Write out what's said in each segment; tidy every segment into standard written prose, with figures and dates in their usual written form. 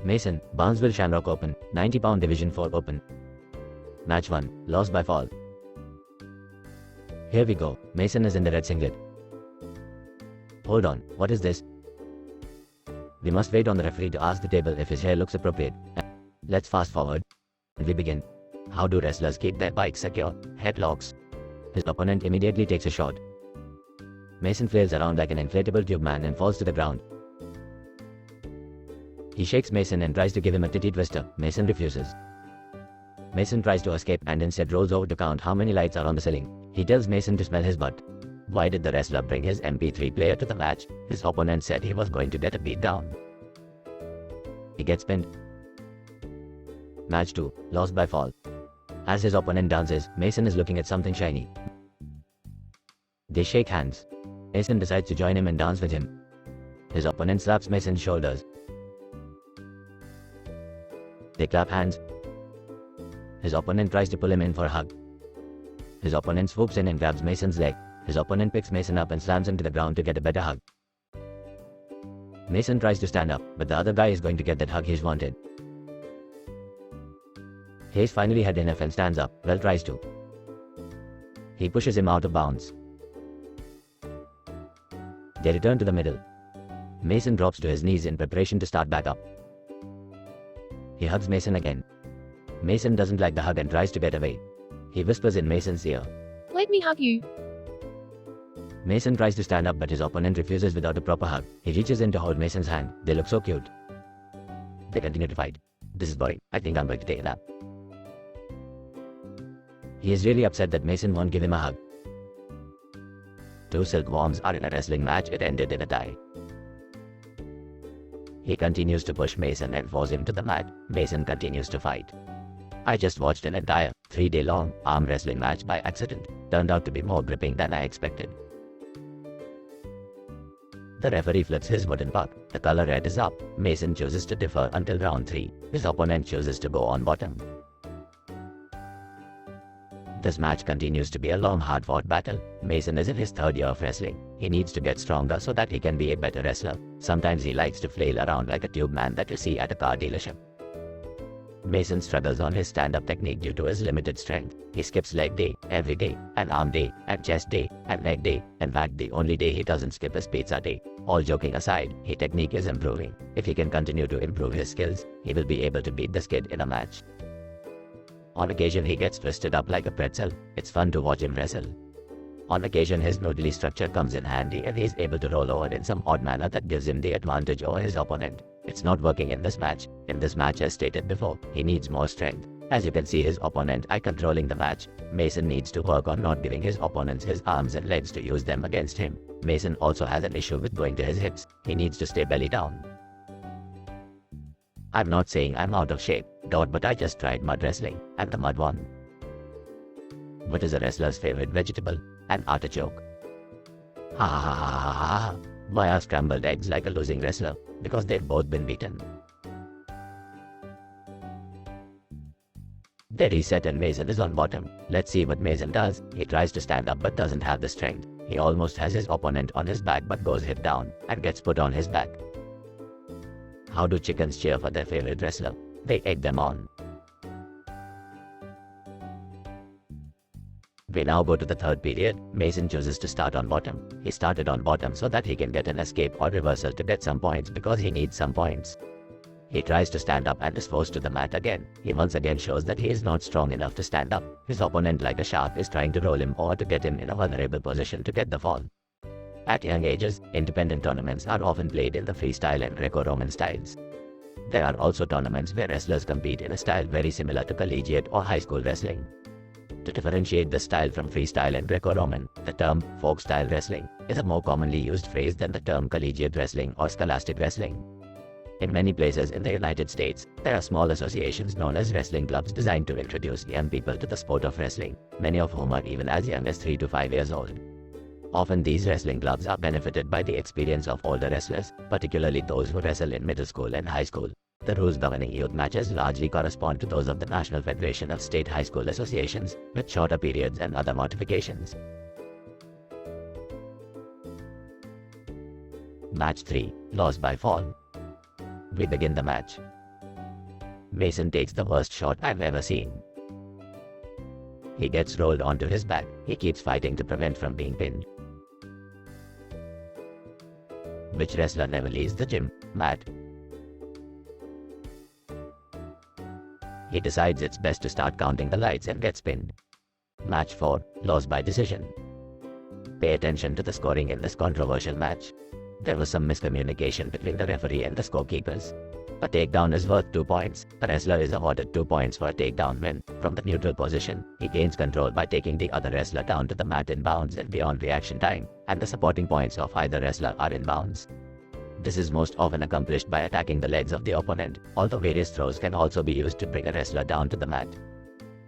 Mason, Barnesville Shamrock Open, 90-pound Division 4 Open. Match 1, lost by fall. Here we go, Mason is in the red singlet. Hold on, what is this? We must wait on the referee to ask the table if his hair looks appropriate. Let's fast forward. And we begin. How do wrestlers keep their bikes secure? Headlocks. His opponent immediately takes a shot. Mason flails around like an inflatable tube man and falls to the ground. He shakes Mason and tries to give him a titty twister. Mason refuses. Mason tries to escape and instead rolls over to count how many lights are on the ceiling. He tells Mason to smell his butt. Why did the wrestler bring his MP3 player to the match? His opponent said he was going to get a beat down. He gets pinned. Match 2, lost by fall. As his opponent dances, Mason is looking at something shiny. They shake hands. Mason decides to join him and dance with him. His opponent slaps Mason's shoulders. They clap hands. His opponent tries to pull him in for a hug. His opponent swoops in and grabs Mason's leg. His opponent picks Mason up and slams him to the ground to get a better hug. Mason tries to stand up, but the other guy is going to get that hug he's wanted. Hayes finally had enough and stands up, well tries to. He pushes him out of bounds. They return to the middle. Mason drops to his knees in preparation to start back up. He hugs Mason again. Mason doesn't like the hug and tries to get away. He whispers in Mason's ear. Let me hug you. Mason tries to stand up but his opponent refuses without a proper hug. He reaches in to hold Mason's hand. They look so cute. They continue to fight. This is boring. I think I'm going to take a nap. He is really upset that Mason won't give him a hug. Two silkworms are in a wrestling match. It ended in a tie. He continues to push Mason and force him to the mat. Mason continues to fight. I just watched an entire 3-day-long arm wrestling match by accident. Turned out to be more gripping than I expected. The referee flips his wooden puck. The color red is up. Mason chooses to defer until round 3. His opponent chooses to go on bottom. This match continues to be a long, hard-fought battle. Mason is in his 3rd year of wrestling. He needs to get stronger so that he can be a better wrestler. Sometimes he likes to flail around like a tube man that you see at a car dealership. Mason struggles on his stand-up technique due to his limited strength. He skips leg day, every day, and arm day, and chest day, and leg day. In fact, the only day he doesn't skip is pizza day. All joking aside, his technique is improving. If he can continue to improve his skills, he will be able to beat this kid in a match. On occasion he gets twisted up like a pretzel. It's fun to watch him wrestle. On occasion his noodly structure comes in handy and he is able to roll over in some odd manner that gives him the advantage over his opponent. It's not working in this match. In this match, as stated before, he needs more strength. As you can see, his opponent is controlling the match. Mason needs to work on not giving his opponents his arms and legs to use them against him. Mason also has an issue with going to his hips. He needs to stay belly down. I'm not saying I'm out of shape, but I just tried mud wrestling, and the mud won. What is a wrestler's favorite vegetable? An artichoke. Ha ha ha ha ha ha. Why are scrambled eggs like a losing wrestler? Because they've both been beaten. They reset and Mason is on bottom. Let's see what Mason does. He tries to stand up but doesn't have the strength. He almost has his opponent on his back but goes hip down and gets put on his back. How do chickens cheer for their favorite wrestler? They egg them on. We now go to the 3rd period. Mason chooses to start on bottom. He started on bottom so that he can get an escape or reversal to get some points because he needs some points. He tries to stand up and is forced to the mat again. He once again shows that he is not strong enough to stand up. His opponent, like a shark, is trying to roll him or to get him in a vulnerable position to get the fall. At young ages, independent tournaments are often played in the freestyle and Greco-Roman styles. There are also tournaments where wrestlers compete in a style very similar to collegiate or high school wrestling. To differentiate the style from freestyle and Greco-Roman, the term folk-style wrestling is a more commonly used phrase than the term collegiate wrestling or scholastic wrestling. In many places in the United States, there are small associations known as wrestling clubs designed to introduce young people to the sport of wrestling, many of whom are even as young as 3 to 5 years old. Often these wrestling clubs are benefited by the experience of older wrestlers, particularly those who wrestle in middle school and high school. The rules governing youth matches largely correspond to those of the National Federation of State High School Associations, with shorter periods and other modifications. Match 3, lost by fall. We begin the match. Mason takes the worst shot I've ever seen. He gets rolled onto his back. He keeps fighting to prevent from being pinned. Which wrestler never leaves the gym? Matt. He decides it's best to start counting the lights and gets pinned. Match 4, lost by decision. Pay attention to the scoring in this controversial match. There was some miscommunication between the referee and the scorekeepers. A takedown is worth 2 points. The wrestler is awarded 2 points for a takedown win. From the neutral position, he gains control by taking the other wrestler down to the mat in bounds and beyond reaction time, and the supporting points of either wrestler are in bounds. This is most often accomplished by attacking the legs of the opponent, although various throws can also be used to bring a wrestler down to the mat.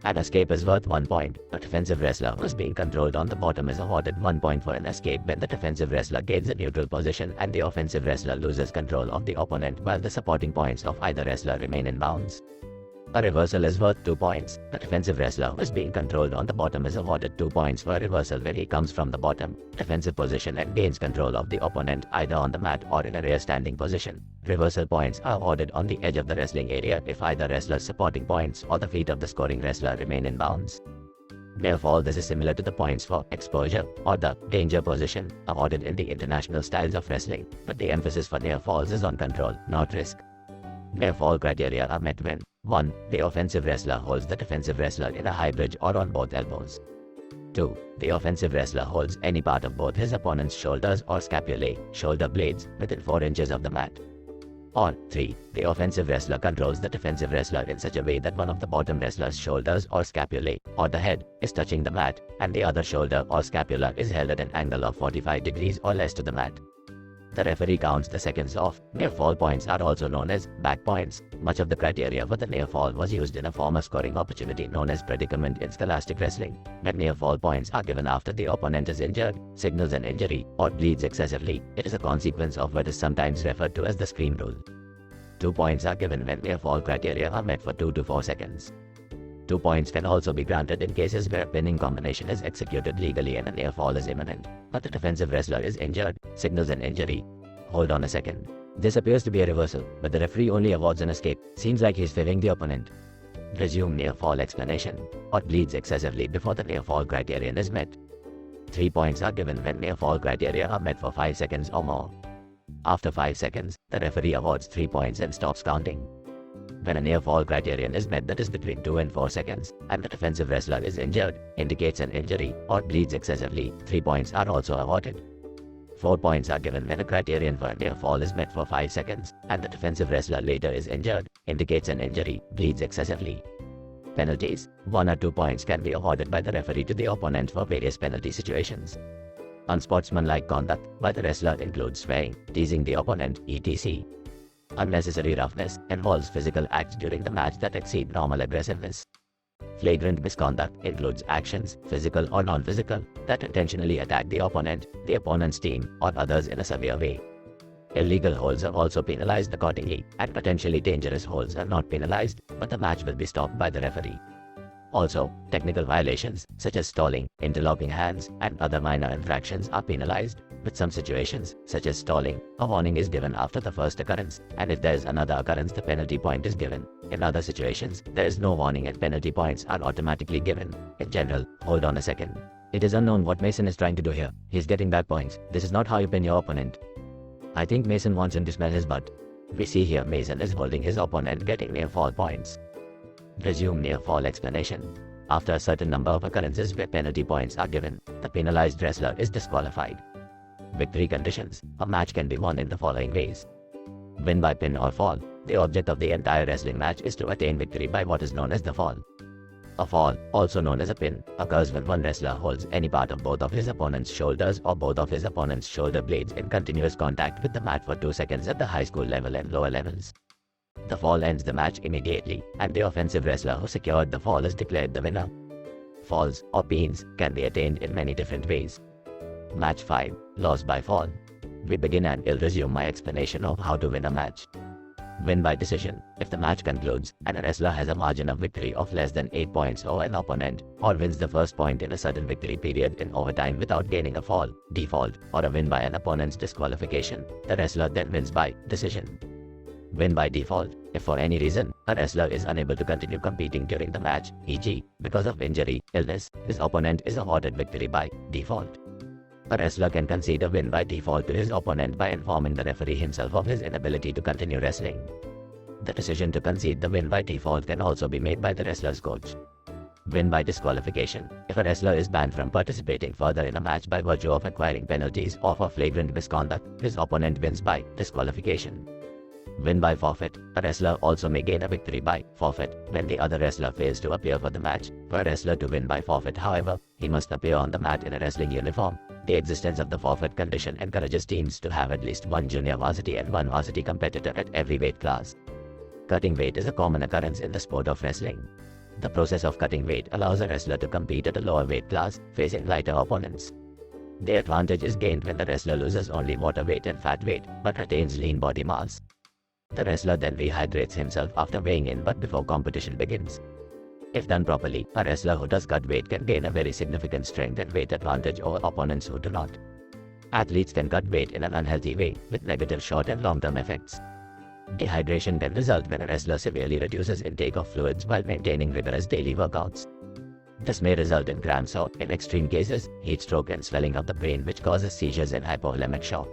An escape is worth 1 point. A defensive wrestler who is being controlled on the bottom is awarded 1 point for an escape when the defensive wrestler gains a neutral position and the offensive wrestler loses control of the opponent while the supporting points of either wrestler remain in bounds. A reversal is worth 2 points. The defensive wrestler who is being controlled on the bottom is awarded 2 points for a reversal when he comes from the bottom, defensive position and gains control of the opponent either on the mat or in a rear standing position. Reversal points are awarded on the edge of the wrestling area if either wrestler's supporting points or the feet of the scoring wrestler remain in bounds. Near fall. This is similar to the points for exposure or the danger position awarded in the international styles of wrestling, but the emphasis for near falls is on control, not risk. Near fall criteria are met when 1. The offensive wrestler holds the defensive wrestler in a high bridge or on both elbows. 2. The offensive wrestler holds any part of both his opponent's shoulders or scapulae, shoulder blades, within 4 inches of the mat. Or 3. The offensive wrestler controls the defensive wrestler in such a way that one of the bottom wrestler's shoulders or scapulae, or the head, is touching the mat, and the other shoulder or scapula is held at an angle of 45 degrees or less to the mat. The referee counts the seconds off. Near fall points are also known as back points. Much of the criteria for the near fall was used in a former scoring opportunity known as predicament in scholastic wrestling. When near fall points are given after the opponent is injured, signals an injury, or bleeds excessively, it is a consequence of what is sometimes referred to as the scream rule. 2 points are given when near fall criteria are met for 2 to 4 seconds. 2 points can also be granted in cases where a pinning combination is executed legally and a near fall is imminent, but the defensive wrestler is injured, signals an injury. Hold on a second. This appears to be a reversal, but the referee only awards an escape. Seems like he's favoring the opponent. Resume near fall explanation. Or bleeds excessively before the near fall criterion is met. 3 points are given when near fall criteria are met for 5 seconds or more. After 5 seconds, the referee awards 3 points and stops counting. When a near fall criterion is met that is between 2 and 4 seconds, and the defensive wrestler is injured, indicates an injury, or bleeds excessively, 3 points are also awarded. 4 points are given when a criterion for a near fall is met for 5 seconds, and the defensive wrestler later is injured, indicates an injury, bleeds excessively. Penalties. 1 or 2 points can be awarded by the referee to the opponent for various penalty situations. Unsportsmanlike conduct by the wrestler includes swearing, teasing the opponent, etc. Unnecessary roughness involves physical acts during the match that exceed normal aggressiveness. Flagrant misconduct includes actions, physical or non-physical, that intentionally attack the opponent's team, or others in a severe way. Illegal holds are also penalized accordingly, and potentially dangerous holds are not penalized, but the match will be stopped by the referee. Also, technical violations, such as stalling, interlocking hands, and other minor infractions are penalized. With some situations, such as stalling, a warning is given after the first occurrence, and if there is another occurrence the penalty point is given. In other situations, there is no warning and penalty points are automatically given. In general, hold on a second. It is unknown what Mason is trying to do here. He's getting back points. This is not how you pin your opponent. I think Mason wants him to smell his butt. We see here Mason is holding his opponent getting near fall points. Resume near fall explanation. After a certain number of occurrences where penalty points are given, the penalized wrestler is disqualified. Victory conditions. A match can be won in the following ways. Win by pin or fall. The object of the entire wrestling match is to attain victory by what is known as the fall. A fall, also known as a pin, occurs when one wrestler holds any part of both of his opponent's shoulders or both of his opponent's shoulder blades in continuous contact with the mat for 2 seconds at the high school level and lower levels. The fall ends the match immediately, and the offensive wrestler who secured the fall is declared the winner. Falls, or pins, can be attained in many different ways. Match 5. Loss by fall. We begin and I'll resume my explanation of how to win a match. Win by decision. If the match concludes, and a wrestler has a margin of victory of less than 8 points over an opponent, or wins the first point in a certain victory period in overtime without gaining a fall, default, or a win by an opponent's disqualification, the wrestler then wins by decision. Win by default. If for any reason, a wrestler is unable to continue competing during the match, e.g., because of injury, illness, his opponent is awarded victory by default. A wrestler can concede a win by default to his opponent by informing the referee himself of his inability to continue wrestling. The decision to concede the win by default can also be made by the wrestler's coach. Win by disqualification. If a wrestler is banned from participating further in a match by virtue of acquiring penalties or for flagrant misconduct, his opponent wins by disqualification. Win by forfeit. A wrestler also may gain a victory by forfeit when the other wrestler fails to appear for the match. For a wrestler to win by forfeit, however, he must appear on the mat in a wrestling uniform. The existence of the forfeit condition encourages teams to have at least one junior varsity and one varsity competitor at every weight class. Cutting weight is a common occurrence in the sport of wrestling. The process of cutting weight allows a wrestler to compete at a lower weight class, facing lighter opponents. The advantage is gained when the wrestler loses only water weight and fat weight, but retains lean body mass. The wrestler then rehydrates himself after weighing in but before competition begins. If done properly, a wrestler who does cut weight can gain a very significant strength and weight advantage over opponents who do not. Athletes can cut weight in an unhealthy way, with negative short and long-term effects. Dehydration can result when a wrestler severely reduces intake of fluids while maintaining rigorous daily workouts. This may result in cramps or, in extreme cases, heat stroke and swelling of the brain, which causes seizures and hypovolemic shock.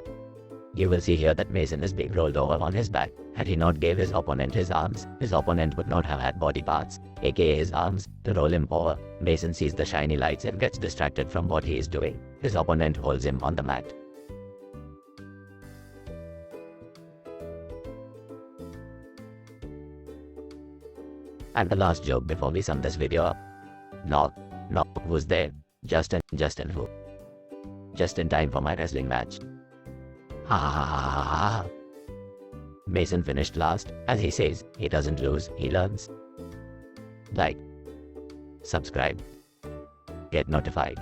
You will see here that Mason is being rolled over on his back. Had he not gave his opponent his arms, his opponent would not have had body parts, aka his arms, to roll him over. Mason sees the shiny lights and gets distracted from what he is doing. His opponent holds him on the mat. And the last joke before we sum this video up. Knock, who's there? Justin who? Just in time for my wrestling match. Ha ha ha ha ha ha. Mason finished last. As he says, he doesn't lose, he learns. Like, subscribe, get notified.